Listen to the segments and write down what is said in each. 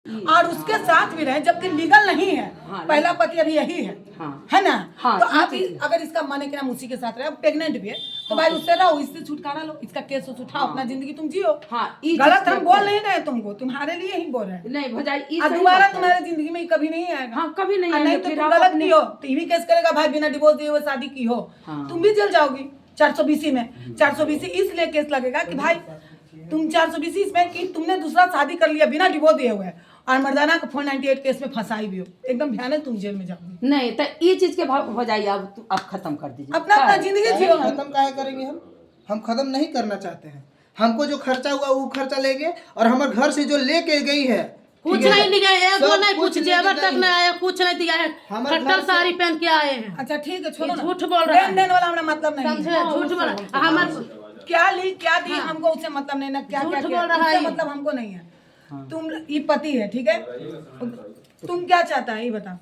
और उसके साथ भी रहे जबकि लीगल नहीं है। पहला पति अभी यही है, है ना? तो आप अगर इसका मन है कि हम उसी के साथ रहे, अब प्रेग्नेंट भी है तो भाई उससे रहो, इससे छुटकारा लो, इसका केस उठाओ, अपना जिंदगी तुम जियो। गलत हम बोल नहीं रहे तुमको, तुम्हारे लिए ही बोल रहे हैं। नहीं भौजाई दोबारा तुम्हारे जिंदगी में कभी नहीं आएगा। हाँ, कभी नहीं नहीं तो तुम गलत की हो तो ये भी केस करेगा भाई, बिना डिवोर्स दिए हुए शादी की हो, तुम भी जेल जाओगी 420 में। 420 इसलिए केस लगेगा कि भाई तुम 420 इसमें कि तुमने दूसरा शादी कर लिया बिना डिवोर्स दिए हुए, और मर्दाना को 498 केस में फंसाई भी हो, एकदम भयानक तुम जेल में जाओगी। नहीं तो ये चीज के हो जाइए, अब खत्म कर दीजिए अपना अपना जिंदगी जियो। खत्म काहे करेंगे हम खत्म नहीं करना चाहते हैं। हमको जो खर्चा हुआ वो खर्चा लेंगे, और हमारे घर से जो लेके गई है कुछ नहीं लिया है, वो नहीं कुछ जेवर तक नहीं आया, कुछ नहीं दिया है, खट्टर साड़ी पहन के आए हैं। अच्छा ठीक है, छोड़ो ना, झूठ बोल रहा है, लेन देन वाला हमारा मतलब नहीं है। समझे? झूठ बोल रहा है। हमारे क्या ली क्या दी हमको उससे मतलब नहीं ना, क्या क्या किया उससे मतलब हमको नहीं है। तुम ये पति है, ठीक है, तुम क्या चाहता है ये बता।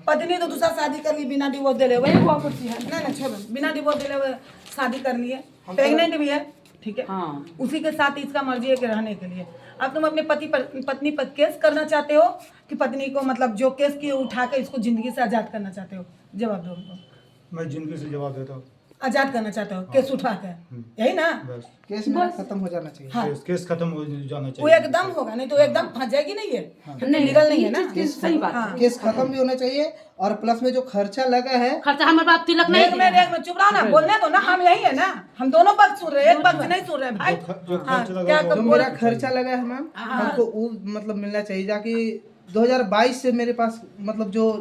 पत्नी तो दूसरा शादी कर ली बिना डिवोर्स दे ले हुए, नहीं छोड़ो, बिना डिवोर्स दे ले हुए शादी कर लिए, प्रेग्नेंट भी है, ठीक है, उसी के साथ इसका मर्जी है कि रहने के लिए। अब तुम अपने पत्नी पर केस करना चाहते हो कि पत्नी को मतलब जो केस की उठा के इसको जिंदगी से आजाद करना चाहते हो? जवाब दो हमको। मैं जिंदगी से जवाब देता हूँ। आजाद करना चाहते हो केस उठा के, यही ना? केस में खत्म हो जाना चाहिए। हाँ। केस खत्म हो जाना चाहिए। वो एकदम होगा, नहीं तो एकदम फंस जाएगी। नहीं है लीगल नहीं है ना, सही बात। केस खत्म भी होना चाहिए, और प्लस में जो खर्चा लगा है, खर्चा हमारे बाप तिलक नहीं। एक में चुप रहो ना, बोलने दो ना, हम यही है ना, हम दोनों पक्ष सुन रहे हैं, एक पक्ष नहीं सुन रहे भाई। जो मेरा खर्चा लगा है मैम, हमको वो मतलब मिलना चाहिए, जाकि 2022 से मेरे पास मतलब जो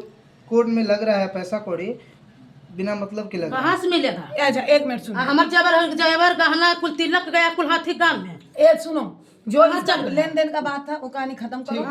कोर्ट में लग रहा है पैसा कौड़ी बिना मतलब के लगा। कहाँ से मिलेगा? अच्छा एक मिनट सुनो, हमारे जेवर गहना कुल तिलक गया, कुल हाथी काम में। एक सुनो, जो लेन देन का बात था वो कहानी खत्म करो।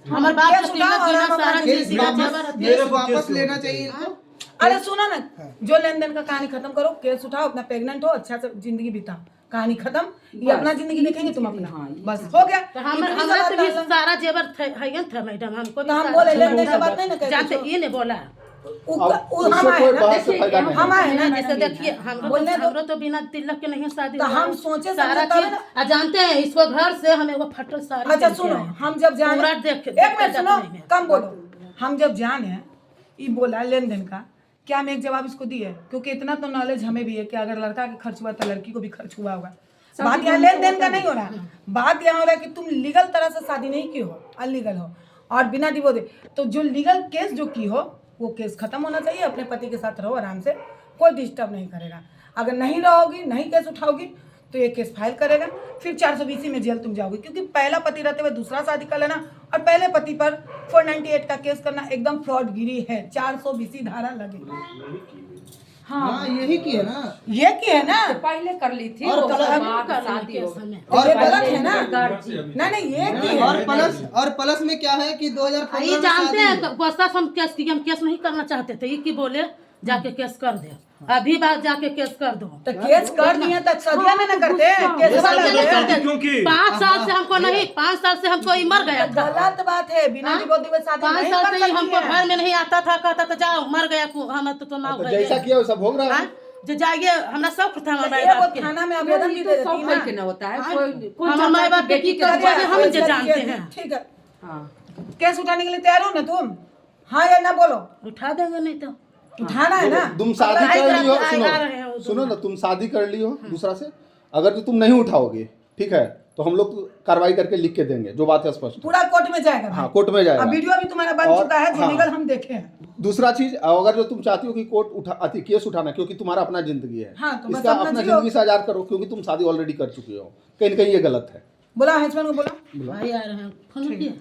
हमारे बाप का तिलक गहना सारा चीज जेवर मेरे को वापस लेना चाहिए इनको। अरे सुनो ना, जो लेन देन का कहानी खत्म करो, केस उठाओ, अपना प्रेग्नेंट हो, अच्छा से जिंदगी बिताओ, कहानी खत्म। ये अपना जिंदगी देखेंगे, तुम अपना, बस हो गया। तो हमारे तो भी सारा जेवर है था मैडम, हमको तो हम बोले लेन देन का बात नहीं ना जानते, ये नहीं बोला हम आए ना, जैसे देखिए हमरो तो बिना तिलक के नहीं शादी, तो हम सोचे सारा चीज जानते हैं, इसको घर से हमें वो फटल सारी। अच्छा सुनो, हम जब जाने, एक मिनट सुनो, कम बोलो, हम जब जाने ये बोला लेन देन का, क्या हम एक जवाब इसको दिए? क्योंकि इतना तो नॉलेज हमें भी है कि अगर लड़का के खर्च हुआ तो लड़की को भी खर्च हुआ होगा। बात यहाँ लेन देन का नहीं हो रहा, बात यहाँ हो रहा है कि तुम लीगल तरह से शादी नहीं की हो, अनलीगल हो, और बिना डिवोर्स दे, तो जो लीगल केस जो की हो वो केस खत्म होना चाहिए। अपने पति के साथ रहो आराम से, कोई डिस्टर्ब नहीं करेगा। अगर नहीं रहोगी, नहीं केस उठाओगी तो ये केस फाइल करेगा, फिर 420 में जेल तुम जाओगी। क्योंकि पहला पति रहते हुए दूसरा शादी कर लेना और पहले पति पर 498 का केस करना एकदम फ्रॉडगिरी है, 420 धारा लगेगी। हाँ यही की है ना, ये की है ना, पहले कर ली थी, और शादी हो और ये गलत है ना। नहीं ये की है। और प्लस में क्या है कि 2015 ये जानते हैं गुस्सा हम केस नहीं करना चाहते थे, ये की बोले जाके केस कर दे, अभी बात जाके केस कर दो। तो केस कर दिए तो सदिया में न करते, केस वाला क्योंकि 5 साल से हमको नहीं, 5 साल से हमको ये मर गया था। गलत बात है, बिना डिवोर्स दिए शादी 5 नहीं साल कर से ही सकती हमको है। घर में नहीं आता था, कहता तो जाओ मर गया, हम तो नाव जैसा किया वैसा भोग रहा है। जो जाइए, हमारा शौक था हमारे ये वो बाप के, थाना में आवेदन भी दे देती ना, के न होता है, हमारे माँ बाप के की करते हैं, हम जो जानते हैं। ठीक है, केस उठाने के लिए तैयार हो ना तुम? हाँ या ना बोलो, उठा देंगे नहीं तो उठाना है ना। तुम शादी कर ली हो, रहे हो सुनो ना, तुम शादी कर ली हो दूसरा से, अगर तो तुम नहीं उठाओगे ठीक है तो हम लोग कार्रवाई करके लिख के देंगे, जो बात है स्पष्ट। पूरा कोर्ट में जाएगा। हाँ कोर्ट में जाएगा। वीडियो भी तुम्हारा बन चुका है, जो लीगल हम देखे हैं। दूसरा चीज, अगर जो तुम चाहती हो कि कोर्ट केस उठाना, क्योंकि तुम्हारा अपना जिंदगी है, हाँ, तो इसका अपना जिंदगी से आजाद करो, क्योंकि तुम शादी ऑलरेडी कर चुकी हो, कहीं न कहीं ये गलत है। बोला हस्बैंड को, बोला भाई आ रहे हैं, फोन किए,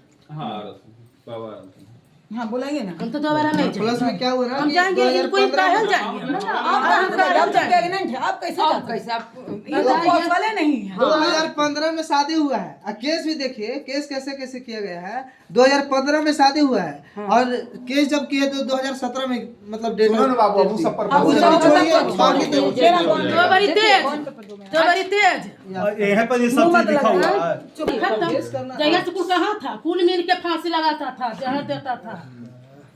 हाँ बुलाइए ना। हम तो दोबारा नहीं जाएंगे, प्लस में क्या हुआ ना, हम जाएंगे इनको ही कहल जाएंगे। आप प्रेग्नेंट है, आप कैसे जाते? कैसे आप ये तो पहुंच वाले नहीं है। 2015 में शादी हुआ है, और केस भी देखिए, केस कैसे कैसे किया गया है। 2015 में शादी हुआ है, और केस जब किए तो 2017 में मतलब डेट। सुनो ना बाबू, अबू सब पर अबू सब छोड़िए, बाकी तो जो बड़ी तेज यहाँ पर ये सब चीज लिखा हुआ है। जगह से कुल कहाँ था, कुल मिल के फांसी लगाता था, जहर देता था।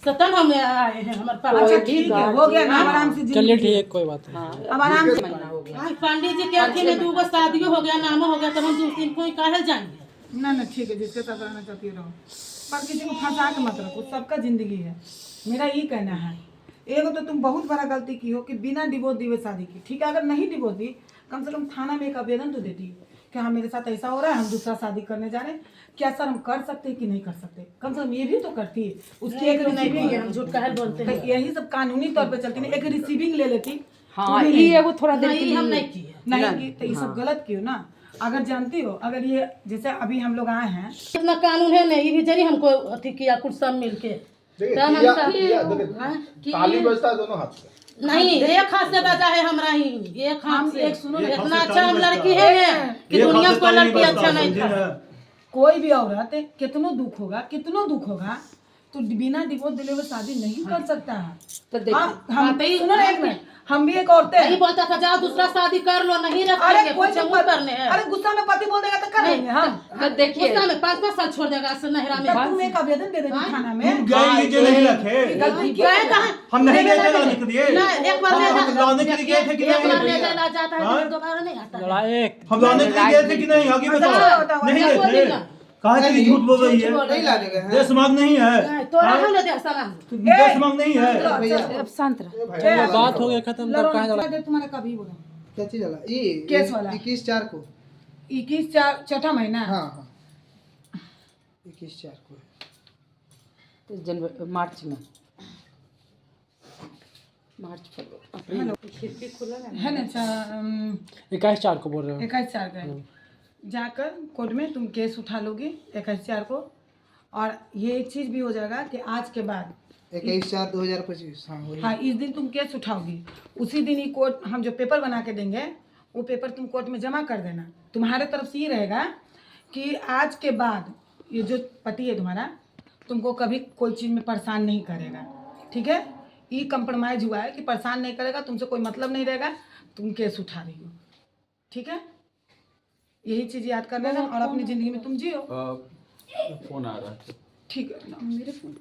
सतन हम आए हैं हमारे पास। अच्छा ठीक है, हो गया ना, आराम से चलिए, ठीक है, कोई बात नहीं। अब आराम से। पंडित जी के अथी में 2 गो शादियों हो गया, नामो हो गया, तब हम 2 दिन कोई कहल जाएंगे। ना ना ठीक है, जिसके साथ रहना चाहती है रहो, पर किसी को फंसा के मत रखो, सबका जिंदगी है। मेरा ये कहना है, एक तो तुम बहुत बड़ा गलती की हो कि बिना डिवोर्स दिए शादी की। ठीक है, अगर नहीं डिवोर्स दी, कम से कम थाना में एक आवेदन तो देती कि हाँ मेरे साथ ऐसा हो रहा है, हम दूसरा शादी करने जा रहे हैं, क्या सर हम कर सकते हैं कि नहीं कर सकते, कम से कम ये भी तो करती है। उसकी एक रिसीविंग, हम झूठ काहे बोलते हैं। यही सब कानूनी तौर पे चलती, एक रिसीविंग ले लेती। हाँ ये वो थोड़ा देर के नहीं लिए हम नहीं किए। नहीं की तो ये सब गलत क्यों ना। अगर जानती हो, अगर ये जैसे अभी हम लोग आए हैं, इतना कानून है नहीं, ये भी जरी हमको अथी किया कुछ सब मिलके। देखिए, तो हम किया- सब- किया, देखिए, ताली बजता है दोनों हाथ से। नहीं, एक हाथ से बजा है हमरा ही, एक हाथ से। एक सुनो ना, इतना अच्छा हम लड़की है ना कि दुनिया में कोई लड़की अच्छा नहीं था। कोई भी औरत कितनो दुख होगा तो बिना डिवोर्स दिले हुए शादी नहीं कर सकता है। तो देखिए हम सुनो ना, एक मिनट, हम भी एक औरतें नहीं हैं। बोलता था जाओ दूसरा शादी कर लो, नहीं अरे रखेंगे, कोई कुछ नहीं हम करने हैं। अरे गुस्सा में पति बोल देगा तो कर लेंगे हम। तो देखिए गुस्सा में 5-5 साल छोड़ देगा से नहरा में। तब तुम एक आवेदन दे देगी थाना में। तुम गए लीजिए नहीं रखे, गलती की गए कहाँ? हम नहीं गए थे लाने के लिए, ना, एक बार ले हम जा- लाने के लिए गए थे कि एक बार ले नहीं, चला जाता है, फिर दोबारा नहीं आता है। हम लाने के लिए गए थे कि नहीं, आगे बताओ। नहीं बताओ, गए थे, बोलिए। कहा कि झूठ बोल रही है, नहीं लाने गए हैं। देश मांग नहीं है, नहीं, तो रहा ना दे साला। देश मांग नहीं है। अब शांत रह। बात हो गया खत्म, तब कहाँ चला तुम्हारा कभी बोला क्या चीज वाला ये केस वाला? 21/4 को। 21/4 चौथा महीना। हाँ हाँ 21/4 को। तो जनवरी मार्च में, मार्च फरवरी है ना 21/4 को बोल रहे हो? 21/4 का जाकर कोर्ट में तुम केस उठा लोगी 21/4 को। और ये एक चीज़ भी हो जाएगा कि आज के बाद 21/4/2025। हाँ वही। हाँ इस दिन तुम केस उठाओगी, उसी दिन ही कोर्ट हम जो पेपर बना के देंगे वो पेपर तुम कोर्ट में जमा कर देना। तुम्हारे तरफ से ये रहेगा कि आज के बाद ये जो पति है तुम्हारा तुमको कभी कोई चीज़ में परेशान नहीं करेगा। ठीक है, ये कंप्रोमाइज हुआ है कि परेशान नहीं करेगा, तुमसे कोई मतलब नहीं रहेगा, तुम केस उठा रही हो। ठीक है, यही चीज़ याद कर लेना और अपनी ज़िंदगी में तुम जियो। फोन आ रहा है। ठीक है ना, मेरे फोन